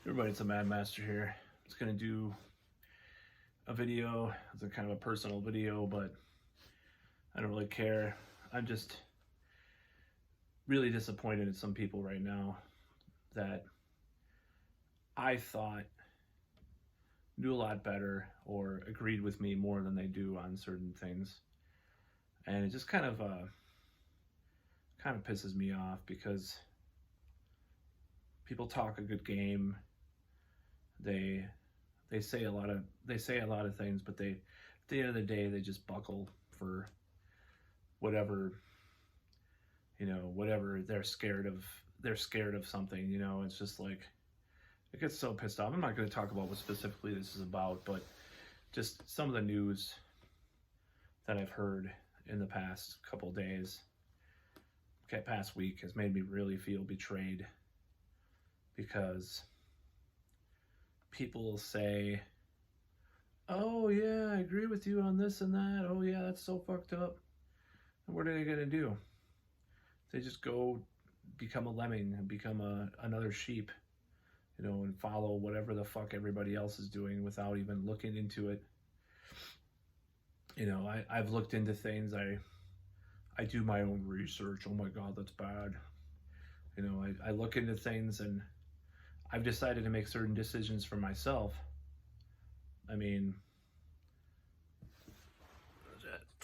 Everybody, it's a Mad Master here. It's gonna do a video. It's a kind of a personal video, but I don't really care. I'm just really disappointed in some people right now that I thought knew a lot better or agreed with me more than they do on certain things, and it just kind of pisses me off because people talk a good game. They say a lot of things, but at the end of the day they just buckle for whatever whatever they're scared of. They're scared of something. It's just like it gets so pissed off. I'm not going to talk about what specifically this is about, but just some of the news that I've heard in the past couple of days, past week, has made me really feel betrayed, because people will say, oh yeah, I agree with you on this and that. Oh yeah, that's so fucked up. And what are they gonna do? They just go become a lemming and become another sheep, and follow whatever the fuck everybody else is doing without even looking into it. I've looked into things. I do my own research. Oh my God, that's bad. I look into things, and I've decided to make certain decisions for myself. I mean,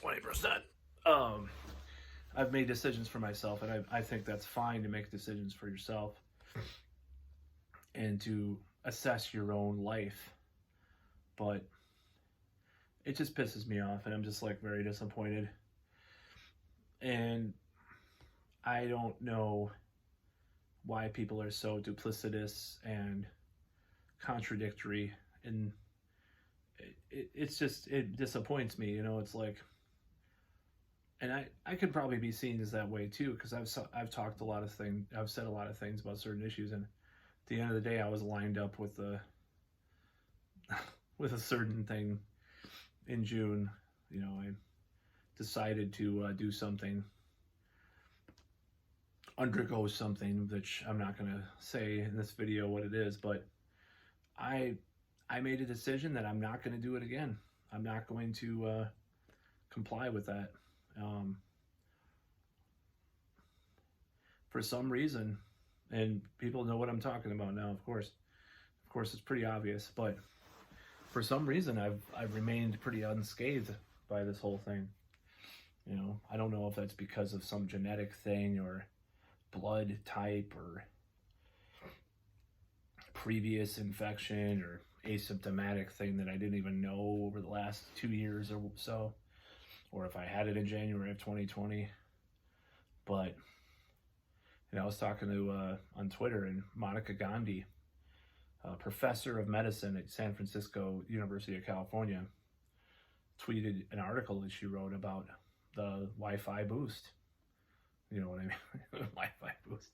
20%. I've made decisions for myself, and I think that's fine to make decisions for yourself and to assess your own life. But it just pisses me off, and I'm just like very disappointed. And I don't know why people are so duplicitous and contradictory, and it disappoints me. It's like, and I could probably be seen as that way too, because I've talked a lot of things, I've said a lot of things about certain issues, and at the end of the day I was lined up with with a certain thing in June. I decided to do something, undergo something, which I'm not going to say in this video what it is, but I made a decision that I'm not going to do it again. I'm not going to comply with that. For some reason, and people know what I'm talking about now, of course it's pretty obvious, but for some reason I've remained pretty unscathed by this whole thing. I don't know if that's because of some genetic thing or blood type or previous infection or asymptomatic thing that I didn't even know over the last 2 years or so, or if I had it in January of 2020. But I was talking to on Twitter, and Monica Gandhi, a professor of medicine at San Francisco University of California, tweeted an article that she wrote about the Wi-Fi boost. You know what I mean? Wi-Fi boost.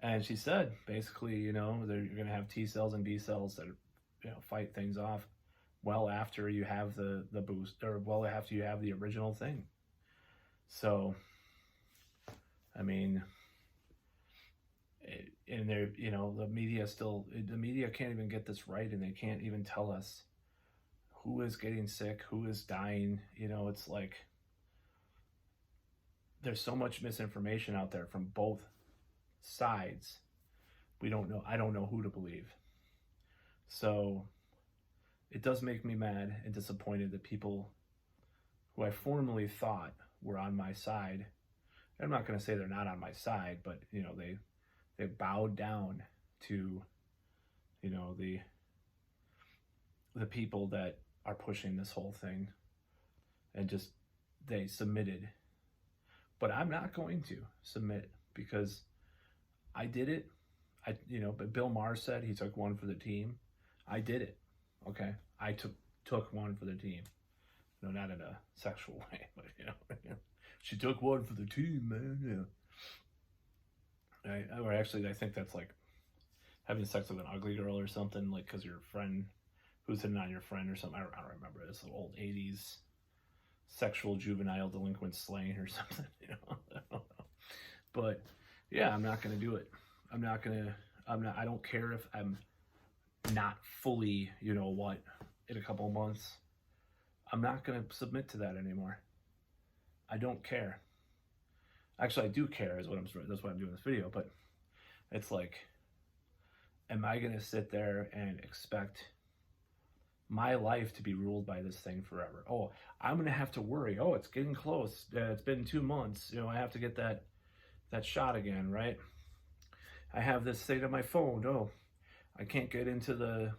And she said, basically, you're going to have T cells and B cells that, fight things off well after you have the boost, or well after you have the original thing. So, I mean, and they're, the media can't even get this right, and they can't even tell us who is getting sick, who is dying. It's like, there's so much misinformation out there from both sides. I don't know who to believe. So it does make me mad and disappointed that people who I formerly thought were on my side, I'm not going to say they're not on my side, but they bowed down to the people that are pushing this whole thing, and just they submitted. But I'm not going to submit, because I did it. But Bill Maher said he took one for the team. I did it. Okay, I took one for the team. Not in a sexual way, but she took one for the team, man. Yeah. Or actually, I think that's like having sex with an ugly girl or something, like because your friend who's hitting on your friend or something. I don't remember. It's the old 80s sexual juvenile delinquent slang or something. I don't know. But yeah, I'm not going to do it. I don't care if I'm not fully, you know what, in a couple of months, I'm not going to submit to that anymore. I don't care. Actually, I do care is what that's why I'm doing this video, but it's like, am I going to sit there and expect my life to be ruled by this thing forever? Oh, I'm going to have to worry. Oh, it's getting close. It's been 2 months. You know, I have to get that shot again, right? I have this thing on my phone. Oh, I can't get into the,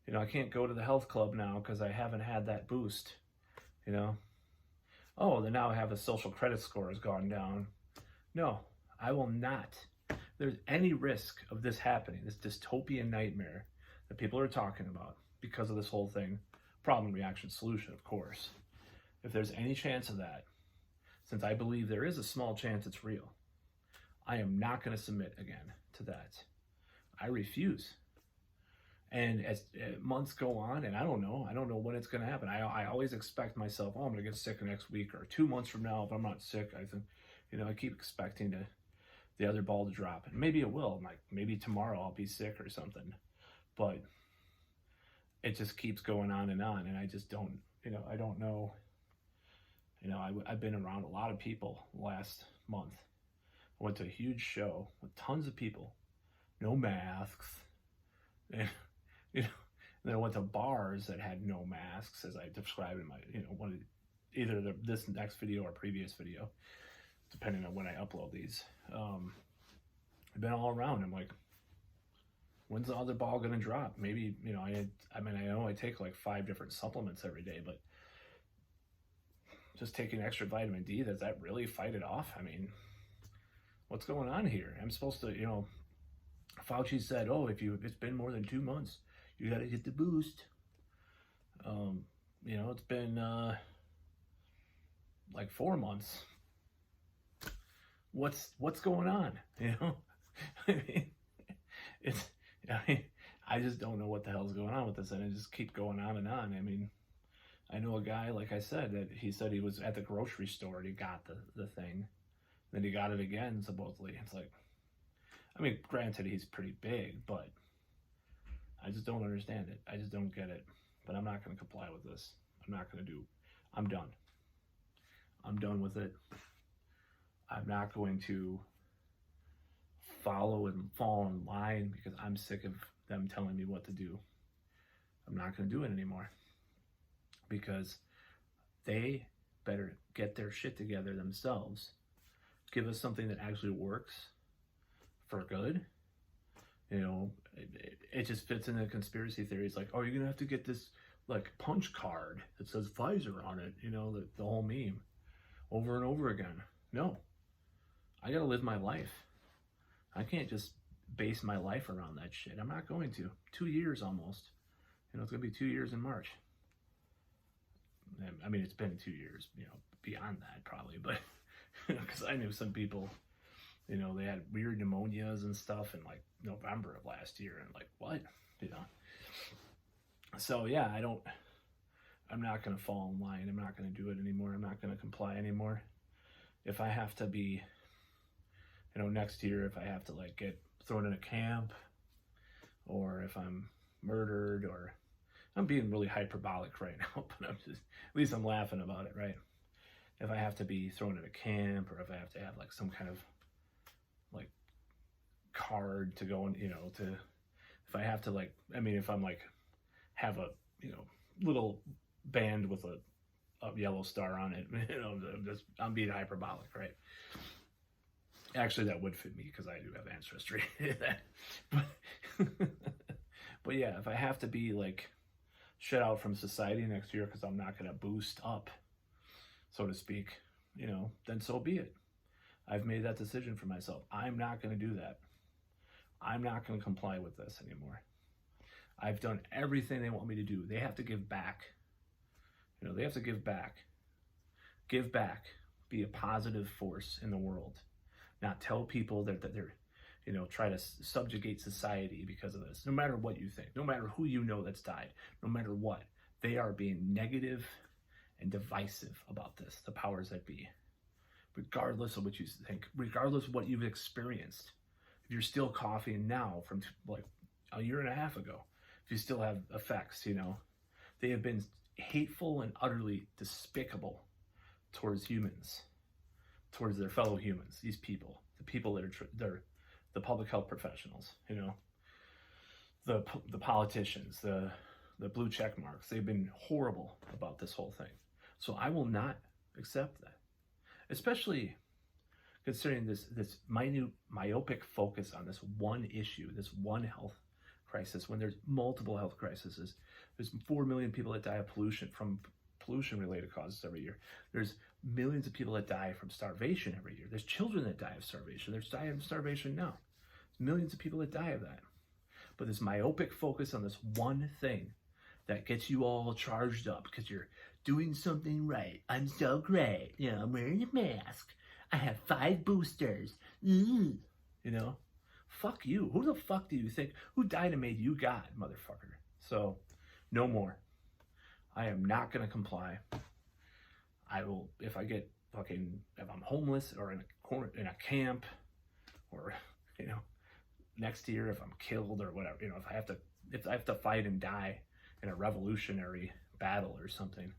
you know, I can't go to the health club now because I haven't had that boost, you know? Oh, then now I have a social credit score has gone down. No, I will not. There's any risk of this happening, this dystopian nightmare that people are talking about because of this whole thing, problem, reaction, solution, of course. If there's any chance of that, since I believe there is a small chance it's real, I am not going to submit again to that. I refuse. And as months go on, and I don't know when it's going to happen. I always expect myself, oh, I'm going to get sick next week or 2 months from now. If I'm not sick, I think, you know, I keep expecting the other ball to drop. And maybe it will. Like maybe tomorrow I'll be sick or something. But it just keeps going on. And I just don't, you know, I don't know. You know, I've been around a lot of people last month. I went to a huge show with tons of people, no masks. And, you know, and then I went to bars that had no masks, as I described in my, you know, either this next video or previous video, depending on when I upload these. I've been all around. I'm like, when's the other ball gonna drop? Maybe, you know, I mean, I know I take like 5 different supplements every day, but just taking extra vitamin D, does that really fight it off? I mean, what's going on here? I'm supposed to, you know, Fauci said, oh, if it's been more than 2 months, you got to get the boost. You know, it's been like 4 months. What's going on? You know, I mean, I just don't know what the hell's going on with this, and it just keeps going on and on. I mean, I know a guy, like I said, that he said he was at the grocery store and he got the thing, then he got it again supposedly. It's like, I mean, granted, he's pretty big, but I just don't understand it. I just don't get it. But I'm not going to comply with this. I'm done. I'm done with it. I'm not going to follow and fall in line because I'm sick of them telling me what to do. I'm not going to do it anymore because they better get their shit together themselves. Give us something that actually works for good. You know, it just fits into conspiracy theories like, oh, you're gonna have to get this like punch card that says Pfizer on it, you know, the whole meme over and over again. No, I gotta live my life. I can't just base my life around that shit. I'm not going to. 2 years almost. You know, it's gonna be 2 years in March. I mean, it's been 2 years, you know, beyond that probably, but because I knew some people, you know, they had weird pneumonias and stuff in like November of last year, and like, what? You know? So yeah, I'm not going to fall in line. I'm not going to do it anymore. I'm not going to comply anymore. If I have to be, you know, next year, if I have to like get thrown in a camp, or if I'm murdered, or I'm being really hyperbolic right now, but at least I'm laughing about it, right? If I have to be thrown in a camp, or if I have to have like some kind of like card to go and, you know, if I have to like, I mean, if I'm like, have a, you know, little band with a yellow star on it, you know, I'm being hyperbolic, right? Actually, that would fit me because I do have ancestry. But yeah, if I have to be like shut out from society next year because I'm not going to boost up, so to speak, you know, then so be it. I've made that decision for myself. I'm not going to do that. I'm not going to comply with this anymore. I've done everything they want me to do. They have to give back. You know, they have to give back. Give back. Be a positive force in the world. Not tell people that they're, you know, try to subjugate society because of this. No matter what you think. No matter who you know that's died. No matter what. They are being negative and divisive about this. The powers that be. Regardless of what you think. Regardless of what you've experienced. If you're still coughing now from like a year and a half ago. if you still have effects, you know, they have been hateful and utterly despicable towards humans, towards their fellow humans, these people, the people that are they're the public health professionals, you know, the politicians, the blue check marks. They've been horrible about this whole thing. So I will not accept that, especially considering this minute myopic focus on this one issue, this one health crisis, when there's multiple health crises. There's 4 million people that die of pollution from pollution-related causes every year. There's millions of people that die from starvation every year. There's children that die of starvation. There's dying of starvation now. There's millions of people that die of that. But this myopic focus on this one thing that gets you all charged up because you're doing something right. I'm so great. You know, I'm wearing a mask. I have 5 boosters. You know, fuck you. Who the fuck do you think? Who died and made you God, motherfucker? So, no more. I am not going to comply. I will, if I get fucking, if I'm homeless or in a camp, or, you know, next year if I'm killed or whatever, you know, if I have to fight and die in a revolutionary battle or something.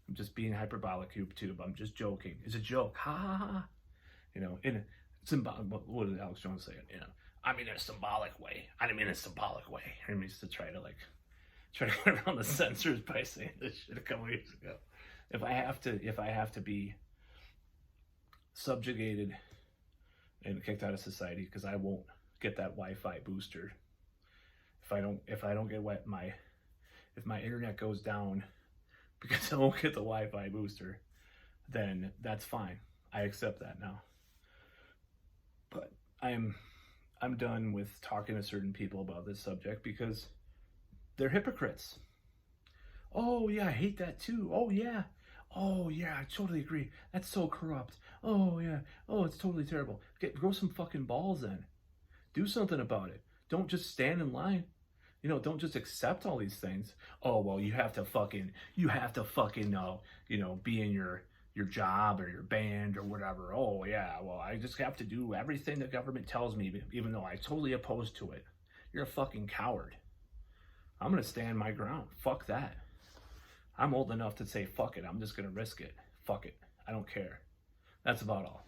I'm just being hyperbolic, YouTube. I'm just joking. It's a joke. Ha ha ha. You know, in a symbolic, what did Alex Jones say? You know, I mean, in a symbolic way. I mean, in a symbolic way. He means to try to get around the censors by saying this shit a couple years ago. If I have to be subjugated and kicked out of society because I won't get that Wi-Fi booster. If I don't get if my internet goes down because I won't get the Wi-Fi booster, then that's fine. I accept that now. But I'm done with talking to certain people about this subject because they're hypocrites. Oh yeah, I hate that too. Oh yeah, I totally agree. That's so corrupt. Oh yeah, oh it's totally terrible. Grow some fucking balls then. Do something about it. Don't just stand in line. You know, don't just accept all these things. Oh well, you have to fucking you know, be in your job or your band or whatever. Oh yeah, well I just have to do everything the government tells me, even though I'm totally opposed to it. You're a fucking coward. I'm gonna stand my ground. Fuck that. I'm old enough to say fuck it. I'm just gonna risk it. Fuck it. I don't care. That's about all.